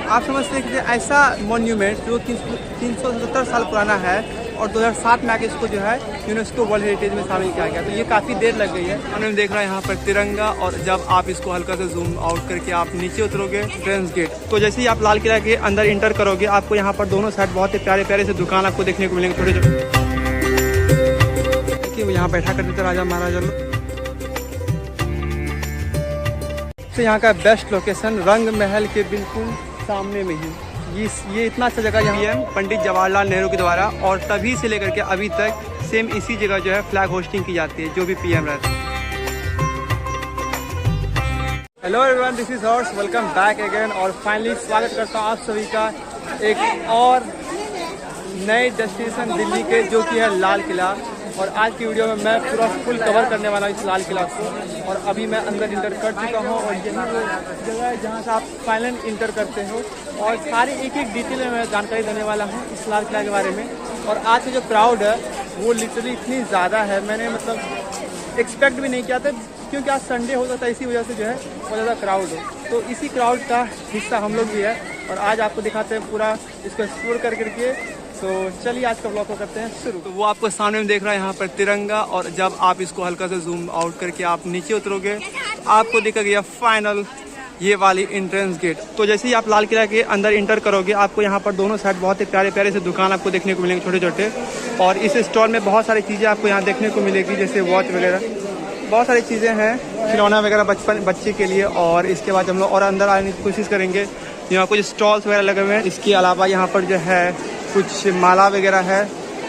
आप समझते हैं कि ऐसा मॉन्यूमेंट जो 377 साल पुराना है और 2007 में आके इसको जो है यूनेस्को वर्ल्ड हेरिटेज में शामिल किया गया, तो ये काफ़ी देर लग गई है। हमने देख रहा है यहाँ पर तिरंगा, और जब आप इसको हल्का से जूम आउट करके आप नीचे उतरोगे एंट्रेंस गेट, तो जैसे ही आप लाल किला के अंदर इंटर करोगे आपको यहाँ पर दोनों साइड बहुत ही प्यारे प्यारे से दुकान आपको देखने को मिलेंगे। छोटे छोटे देखिए यहाँ बैठा करते थे राजा महाराजा लोग। तो यहाँ का बेस्ट लोकेशन रंग महल के बिल्कुल सामने में ही ये इतना अच्छा जगह यहाँ है पंडित जवाहरलाल नेहरू के द्वारा, और तभी से लेकर के अभी तक सेम इसी जगह जो है फ्लैग होस्टिंग की जाती है जो भी पीएम रहता है। Hello everyone, this is horse, welcome back again, और फाइनली स्वागत करता हूँ आप सभी का एक और नए डेस्टिनेशन दिल्ली के, जो कि है लाल किला। और आज की वीडियो में मैं पूरा फुल कवर करने वाला हूँ इस लाल किला को, और अभी मैं अंदर इंटर कर चुका हूँ, और यही वो जगह है जहाँ से आप फाइनल इंटर करते हो, और सारी एक एक डिटेल में मैं जानकारी देने वाला हूँ इस लाल किला के बारे में। और आज का जो क्राउड है वो लिटरली इतनी ज़्यादा है, मैंने मतलब एक्सपेक्ट भी नहीं किया था, क्योंकि आज संडे होता था, इसी वजह से जो है बहुत ज़्यादा क्राउड हो। तो इसी क्राउड का हिस्सा हम लोग भी है, और आज आपको दिखाते हैं पूरा इसको एक्सप्लोर करके। तो चलिए आज का ब्लॉग को करते हैं शुरू। तो वो आपको सामने में देख रहा है यहाँ पर तिरंगा, और जब आप इसको हल्का से जूम आउट करके आप नीचे उतरोगे तो आपको दिखा गया फाइनल ये वाली एंट्रेंस गेट। तो जैसे ही आप लाल किला के अंदर इंटर करोगे आपको यहाँ पर दोनों साइड बहुत ही प्यारे प्यारे से दुकान आपको देखने को मिलेंगे, छोटे छोटे। और इस स्टॉल में बहुत सारी चीज़ें आपको यहाँ देखने को मिलेगी, जैसे वॉच वगैरह, बहुत सारी चीज़ें हैं, खिलौना वगैरह बच्चे के लिए। और इसके बाद हम लोग और अंदर आने की कोशिश करेंगे। यहाँ कुछ स्टॉल्स वगैरह लगे हुए हैं। इसके अलावा यहाँ पर जो है कुछ माला वगैरह है,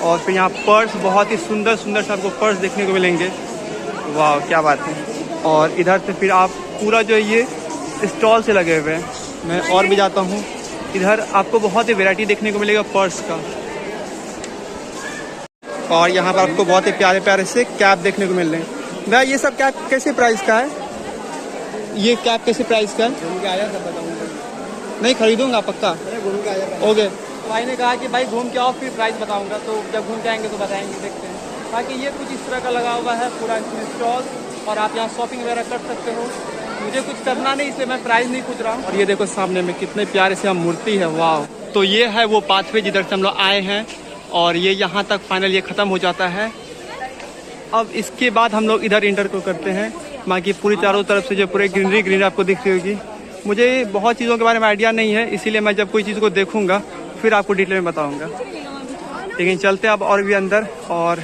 और फिर यहाँ पर्स, बहुत ही सुंदर सुंदर से आपको पर्स देखने को मिलेंगे। वाह क्या बात है। और इधर से फिर आप पूरा जो ये स्टॉल से लगे हुए हैं, मैं और भी जाता हूँ। इधर आपको बहुत ही वैरायटी देखने को मिलेगा पर्स का, और यहाँ पर आपको बहुत ही प्यारे प्यारे से कैप देखने को मिल रहे हैं। भाई ये सब कैप कैसे प्राइस का है? ये कैप कैसे प्राइस का है? नहीं खरीदूंगा पक्का, ओके। भाई ने कहा कि भाई घूम के आओ फिर प्राइस बताऊंगा, तो जब घूम के आएंगे तो बताएंगे, देखते हैं। बाकी ये कुछ इस तरह का लगा हुआ है पूरा इसमें स्टॉल, और आप यहाँ शॉपिंग वगैरह कर सकते हो। मुझे कुछ करना नहीं, इसलिए मैं प्राइस नहीं पूछ रहा हूँ। और ये देखो सामने में कितने प्यारे से मूर्ति है, वाह। तो ये है वो पाथवे जिधर से हम लोग आए हैं, और ये यहाँ तक फाइनल ये ख़त्म हो जाता है। अब इसके बाद हम लोग इधर इंटर को करते हैं। बाकी पूरी चारों तरफ से जो पूरे ग्रीनरी आपको दिख रही होगी। मुझे बहुत चीज़ों के बारे में आइडिया नहीं है, इसीलिए मैं जब कोई चीज़ को देखूंगा फिर आपको डिटेल में बताऊंगा। लेकिन चलते हैं अब और भी अंदर। और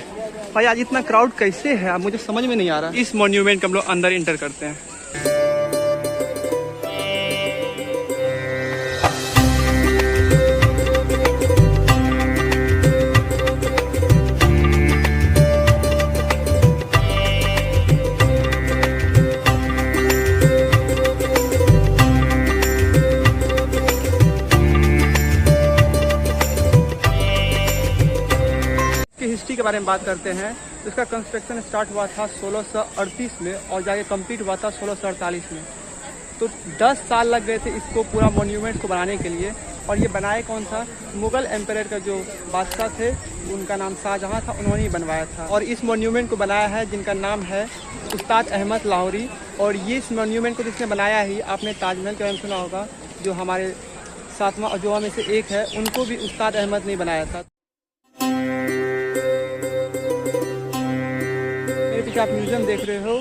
भाई आज इतना क्राउड कैसे है, अब मुझे समझ में नहीं आ रहा। इस मॉन्यूमेंट को हम लोग अंदर इंटर करते हैं। हिस्ट्री के बारे में बात करते हैं तो इसका कंस्ट्रक्शन स्टार्ट हुआ था 1638 में, और जाके कंप्लीट हुआ था 1648 में। तो 10 साल लग गए थे इसको पूरा मॉन्यूमेंट को बनाने के लिए। और ये बनाए कौन था? मुगल एम्पायर का जो बादशाह थे, उनका नाम शाहजहां था, उन्होंने ही बनवाया था। और इस मॉन्यूमेंट को बनाया है जिनका नाम है उस्ताद अहमद लाहौरी। और ये इस मॉन्यूमेंट को जिसने बनाया ही, आपने ताजमहल के बारे में सुना होगा, जो हमारे 7वां अजूबा में से एक है, उनको भी उस्ताद अहमद ने बनाया था। आप म्यूज़ियम देख रहे हो,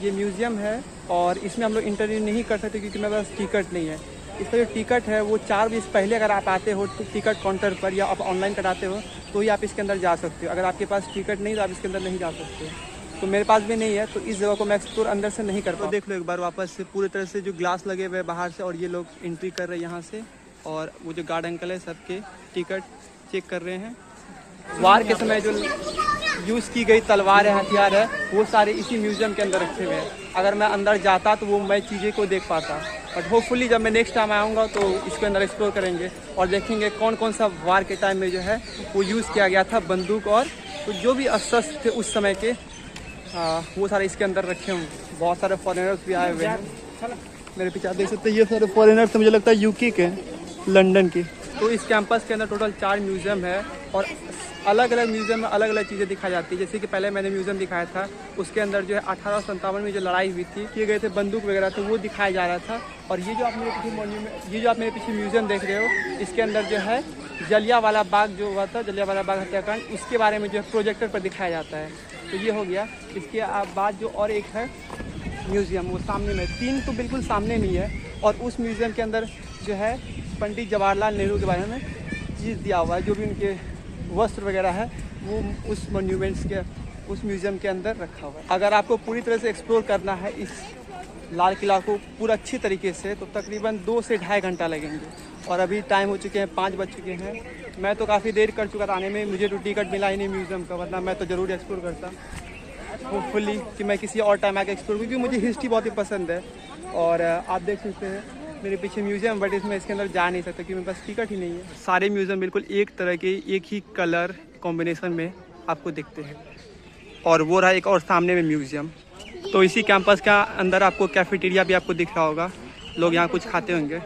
ये म्यूज़ियम है, और इसमें हम लोग इंटरव्यू नहीं कर सकते क्योंकि मेरे पास टिकट नहीं है। इसका जो टिकट है वो 4 बजे पहले अगर आप आते हो तो टिकट काउंटर पर, या आप ऑनलाइन कटाते हो तो ही आप इसके अंदर जा सकते हो। अगर आपके पास टिकट नहीं तो आप इसके अंदर नहीं जा सकते। तो मेरे पास भी नहीं है, तो इस जगह को मैं एक्सप्लोर अंदर से नहीं कर पाऊँ। देख लो एक बार वापस से पूरी तरह से जो ग्लास लगे हुए बाहर से, और ये लोग एंट्री कर रहे हैं यहाँ से, और वो जो गार्ड अंकल है सबके टिकट चेक कर रहे हैं। वार के समय जो यूज़ की गई तलवार है, हथियार है, वो सारे इसी म्यूज़ियम के अंदर रखे हुए हैं। अगर मैं अंदर जाता तो वो मैं चीज़ें को देख पाता, बट होपफुली जब मैं नेक्स्ट टाइम आऊँगा तो इसके अंदर एक्सप्लोर करेंगे और देखेंगे कौन कौन सा वार के टाइम में जो है वो यूज़ किया गया था, बंदूक और तो जो भी अस्त्र थे उस समय के, वो सारे इसके अंदर रखे होंगे। बहुत सारे फॉरेनर्स भी आए हुए हैं, मेरे पीछे आप देख सकते हैं। ये सारे फॉरेनर्स मुझे लगता है यूके के, लंदन के। तो इस कैंपस के अंदर टोटल 4 म्यूज़ियम है, और अलग अलग म्यूज़ियम में अलग अलग चीज़ें दिखाई जाती है। जैसे कि पहले मैंने म्यूज़ियम दिखाया था, उसके अंदर जो है 1857 में जो लड़ाई हुई थी, किए गए थे बंदूक वगैरह थे, वो दिखाया जा रहा था। और ये जो आप मेरे पीछे मॉन्यूमेंट, ये जो आप मेरे पीछे म्यूज़ियम देख रहे हो, इसके अंदर जो है जलियांवाला बाग जो हुआ था, जलियांवाला बाग हत्याकांड, उसके बारे में जो है प्रोजेक्टर पर दिखाया जाता है। तो ये हो गया। इसके बाद जो और एक है म्यूज़ियम, वो सामने में, 3 तो बिल्कुल सामने में ही है। और उस म्यूज़ियम के अंदर जो है पंडित जवाहरलाल नेहरू के बारे में चीज़ दिया हुआ है, जो भी उनके वस्त्र वगैरह है वो उस मॉन्यूमेंट्स के, उस म्यूज़ियम के अंदर रखा हुआ है। अगर आपको पूरी तरह से एक्सप्लोर करना है इस लाल किला को पूरा अच्छी तरीके से, तो तकरीबन 2 से ढाई घंटा लगेंगे। और अभी टाइम हो चुके हैं 5 बज चुके हैं। मैं तो काफ़ी देर कर चुका था आने में, मुझे तो टिकट मिला ही नहीं म्यूज़ियम का, वरना मैं तो ज़रूर एक्सप्लोर करता। होपफुली कि मैं किसी और टाइम आके एक्सप्लोर, क्योंकि मुझे हिस्ट्री बहुत ही पसंद है। और आप देख सकते हैं मेरे पीछे म्यूज़ियम, बट इसमें इसके अंदर जा नहीं सकता क्योंकि मेरे पास टिकट ही नहीं है। सारे म्यूज़ियम बिल्कुल एक तरह के, एक ही कलर कॉम्बिनेशन में आपको दिखते हैं। और वो रहा एक और सामने में म्यूज़ियम। तो इसी कैंपस का अंदर आपको कैफेटेरिया भी आपको दिख रहा होगा, लोग यहाँ कुछ खाते होंगे।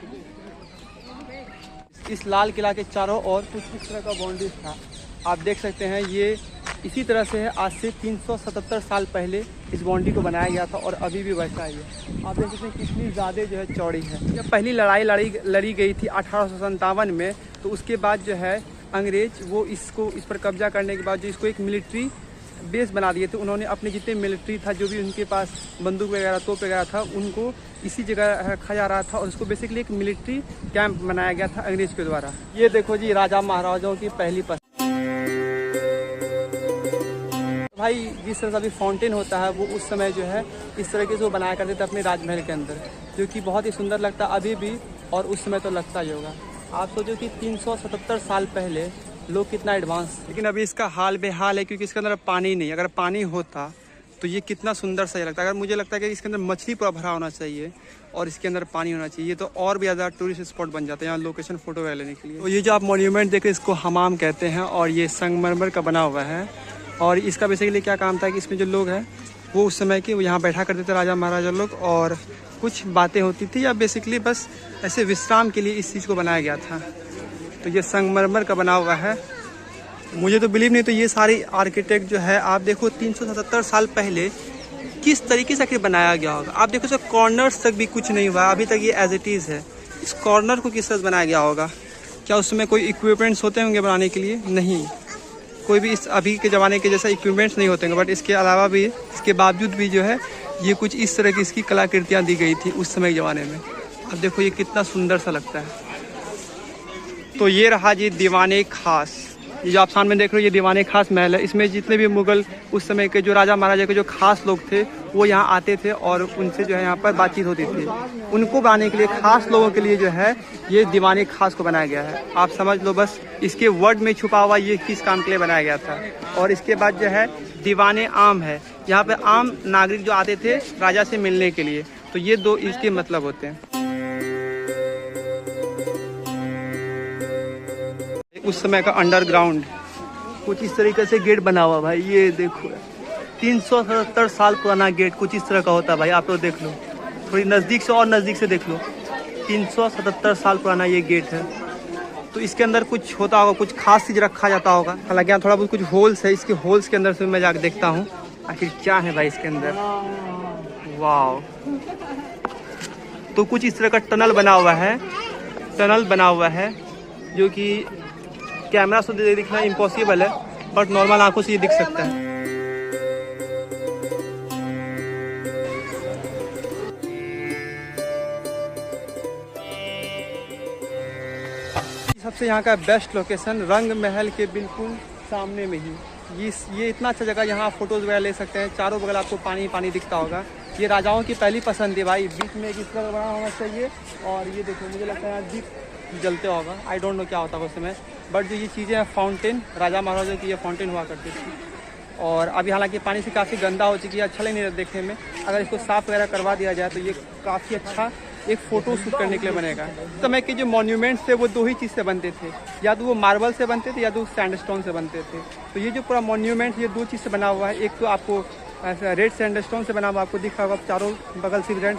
इस लाल किला के चारों ओर कुछ इस तरह का बाउंड्री था, आप देख सकते हैं। ये इसी तरह से है, आज से 377 साल पहले इस बाउंड्री को बनाया गया था और अभी भी वैसा ही है। आप देख सकते हैं कितनी ज़्यादा जो है चौड़ी है। जब पहली लड़ाई लड़ी गई थी 1857 में, तो उसके बाद जो है अंग्रेज वो इसको, इस पर कब्जा करने के बाद जो इसको एक मिलिट्री बेस बना दिए थे। उन्होंने अपने जितने मिलिट्री था, जो भी उनके पास बंदूक वगैरह, तोप वगैरह था, उनको इसी जगह रखा जा रहा था और उसको बेसिकली एक मिलिट्री कैंप बनाया गया था अंग्रेज के द्वारा। ये देखो जी, राजा महाराजाओं की पहली पसंद। भाई जिस तरह से अभी फाउंटेन होता है, वो उस समय जो है इस तरीके से वो बनाया करते थे अपने राजमहल के अंदर, जो कि बहुत ही सुंदर लगता अभी भी, और उस समय तो लगता ही होगा। आप सोचो कि 377 साल पहले लोग कितना एडवांस। लेकिन अभी इसका हाल बेहाल है क्योंकि इसके अंदर पानी नहीं। अगर पानी होता तो ये कितना सुंदर सा लगता है। अगर मुझे लगता है कि इसके अंदर मछली पूरा भरा होना चाहिए और इसके अंदर पानी होना चाहिए, तो और भी ज़्यादा टूरिस्ट स्पॉट बन जाते हैं यहाँ लोकेशन फ़ोटो वगैरह लेने के लिए। तो ये जो आप मॉन्यूमेंट देखें, इसको हमाम कहते हैं और ये संगमरमर का बना हुआ है। और इसका बेसिकली क्या काम था कि इसमें जो लोग हैं वो उस समय के वो यहाँ बैठा करते थे, राजा महाराजा लोग, और कुछ बातें होती थी, या बेसिकली बस ऐसे विश्राम के लिए इस चीज़ को बनाया गया था। तो ये संगमरमर का बना हुआ है। मुझे तो बिलीव नहीं, तो ये सारी आर्किटेक्ट जो है, आप देखो 377 साल पहले किस तरीके से बनाया गया होगा। आप देखो सर, कॉर्नर्स तक भी कुछ नहीं हुआ, अभी तक ये एज इट इज़ है। इस कॉर्नर को किस तरह बनाया गया होगा? क्या उसमें कोई इक्विपमेंट्स होते होंगे बनाने के लिए? नहीं, कोई भी इस अभी के ज़माने के जैसा इक्विपमेंट्स नहीं होते हैं। बट इसके अलावा भी, इसके बावजूद भी जो है ये कुछ इस तरह की इसकी कलाकृतियाँ दी गई थी उस समय के ज़माने में। अब देखो ये कितना सुंदर सा लगता है। तो ये रहा जी दीवाने खास। ये जो आप सामने देख रहे हो, ये दीवाने खास महल है। इसमें जितने भी मुगल उस समय के जो राजा महाराजा के जो खास लोग थे, वो यहाँ आते थे और उनसे जो है यहाँ पर बातचीत होती थी। उनको बनाने के लिए, खास लोगों के लिए जो है ये दीवाने खास को बनाया गया है। आप समझ लो बस इसके वर्ड में छुपा हुआ ये किस काम के लिए बनाया गया था। और इसके बाद जो है दीवाने आम है, यहाँ पे आम नागरिक जो आते थे राजा से मिलने के लिए। तो ये दो इसके मतलब होते हैं। उस समय का अंडरग्राउंड कुछ इस तरीके से गेट बना हुआ भाई। ये देखो 377 साल पुराना गेट कुछ इस तरह का होता है भाई। आप लोग देख लो, थोड़ी नज़दीक से और नज़दीक से देख लो। 377 साल पुराना ये गेट है। तो इसके अंदर कुछ होता होगा, कुछ खास चीज़ रखा जाता होगा। हालांकि यहाँ थोड़ा बहुत कुछ होल्स है, इसके होल्स के अंदर से मैं जाकर देखता हूँ आखिर क्या है भाई इसके अंदर। वाह, तो कुछ इस तरह का टनल बना हुआ है, टनल बना हुआ है जो कि कैमरा से दिखना इम्पॉसिबल है, बट नॉर्मल आंखों से ये दिख सकता है। सबसे यहाँ का बेस्ट लोकेशन रंग महल के बिल्कुल सामने में ही ये इतना अच्छा जगह, यहाँ फोटोज़ वगैरह ले सकते हैं। चारों बगल आपको पानी पानी दिखता होगा। ये राजाओं की पहली पसंद है भाई, बीच में एक इस तरह बना होना चाहिए। और ये देखो, मुझे लगता है दीप जलते होगा, आई डोंट नो क्या होता है उस समय। बट जो ये चीज़ें हैं, फाउंटेन, राजा महाराजा की ये फाउंटेन हुआ करती थी। और अभी हालांकि पानी से काफ़ी गंदा हो चुकी है, अच्छा नहीं रहा देखने में। अगर इसको साफ़ वगैरह करवा दिया जाए तो ये काफ़ी अच्छा एक फ़ोटो शूट करने के लिए बनेगा। उस समय के जो मॉन्यूमेंट्स थे वो दो ही चीज़ से बनते थे, या तो वो मार्बल से बनते थे या तो सैंडस्टोन से बनते थे। तो ये जो पूरा मॉन्यूमेंट ये दो चीज़ से बना हुआ है। एक तो आपको ऐसा रेड सैंडस्टोन से बना हुआ आपको दिख रहा होगा, चारों बगल से रेड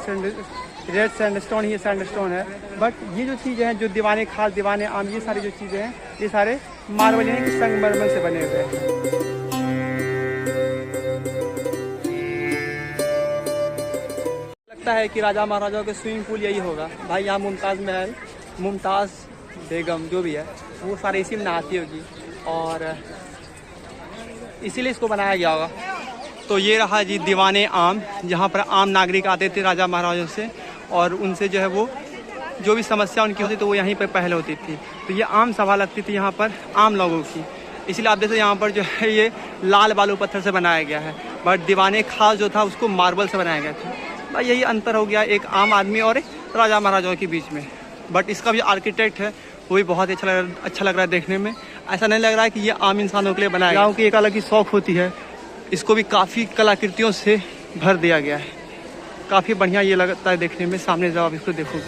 रेड सैंडस्टोन ही सैंडस्टोन है। बट ये जो चीज़ें हैं, जो दीवाने खाल, दीवाने आम, ये सारी जो चीज़ें हैं, ये सारे मार्बल यानी कि संगमरमर से बने हुए हैं। लगता है कि राजा महाराजाओं के स्विमिंग पूल यही होगा भाई। यहाँ मुमताज़ महल, मुमताज़ बेगम जो भी है, वो सारे इसी में नहाती होगी और इसीलिए इसको बनाया गया होगा। तो ये रहा जी दीवाने आम, जहाँ पर आम नागरिक आते थे राजा महाराजाओं से, और उनसे जो है वो जो भी समस्या उनकी होती तो वो यहीं पर पहले होती थी। तो ये आम सभा लगती थी यहाँ पर आम लोगों की, इसीलिए आप देखते यहाँ पर जो है ये लाल बालू पत्थर से बनाया गया है, बट दीवाने खाल जो था उसको मार्बल से बनाया गया था। भाई यही अंतर हो गया एक आम आदमी और एक राजा महाराजाओं के बीच में। बट इसका भी आर्किटेक्ट है वो भी बहुत अच्छा लग रहा है देखने में। ऐसा नहीं लग रहा है कि ये आम इंसानों के लिए बनाया गया। गाँव की एक अलग ही शौक होती है, इसको भी काफ़ी कलाकृतियों से भर दिया गया है। काफ़ी बढ़िया ये लगता है देखने में। सामने जब आप इसको देखोगे,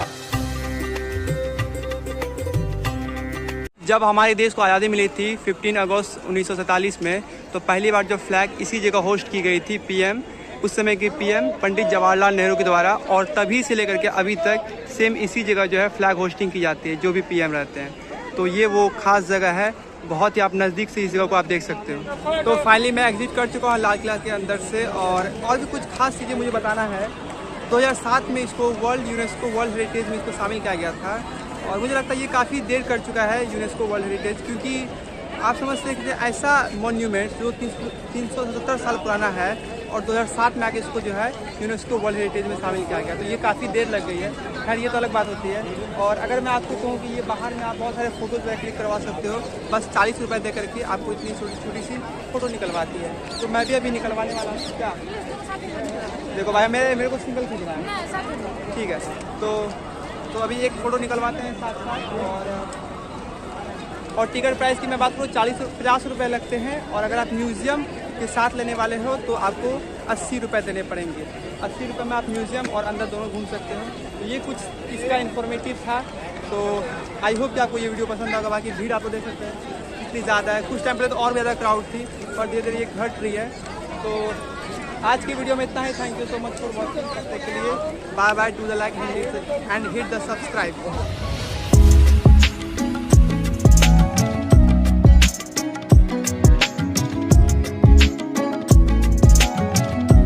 जब हमारे देश को आज़ादी मिली थी 15 अगस्त 1947 में, तो पहली बार जो फ्लैग इसी जगह होस्ट की गई थी पीएम, उस समय के पीएम पंडित जवाहरलाल नेहरू के द्वारा, और तभी से लेकर के अभी तक सेम इसी जगह जो है फ्लैग होस्टिंग की जाती है जो भी पीएम रहते हैं। तो ये वो खास जगह है, बहुत ही आप नज़दीक से इस जगह को आप देख सकते हो। तो फाइनली मैं एग्जिट कर चुका हूँ लाल किला के अंदर से, और भी कुछ खास चीज़ें मुझे बताना है। 2007 में इसको यूनेस्को वर्ल्ड हेरिटेज में इसको शामिल किया गया था, और मुझे लगता है ये काफ़ी देर कर चुका है यूनेस्को वर्ल्ड हेरिटेज, क्योंकि आप समझते हैं कि ऐसा मॉन्यूमेंट जो 377 साल पुराना है और 2007 में आके इसको जो है यूनेस्को वर्ल्ड हेरिटेज में शामिल किया गया, तो ये काफ़ी देर लग गई है। खैर ये तो अलग बात होती है। और अगर मैं आपको कहूँ कि ये बाहर में आप बहुत सारे फ़ोटोज़ वगैरह क्लिक करवा सकते हो, बस 40 रुपये दे करके आपको इतनी छोटी सी फ़ोटो निकलवाती है। तो मैं भी अभी निकलवाने वाला हूँ। क्या देखो भाई, मेरे को सिंगल खींचना है, ठीक है। तो अभी एक फ़ोटो निकलवाते हैं साथ साथ। और टिकट प्राइस की मैं बात करूँ 50 रुपये लगते हैं, और अगर आप म्यूज़ियम के साथ लेने वाले हो तो आपको 80 रुपये देने पड़ेंगे। 80 रुपये में आप म्यूज़ियम और अंदर दोनों घूम सकते हो। तो ये कुछ इसका इन्फॉर्मेटिव था। तो आई होप कि आपको ये वीडियो पसंद आएगा। बाकी भीड़ आप देख सकते हैं कितनी ज़्यादा है, कुछ टाइम पहले तो और ज़्यादा क्राउड थी, और धीरे धीरे ये घट रही है। तो आज की वीडियो में इतना ही। Thank you so much for watching. तब तक के लिए bye bye, do the like and hit the subscribe.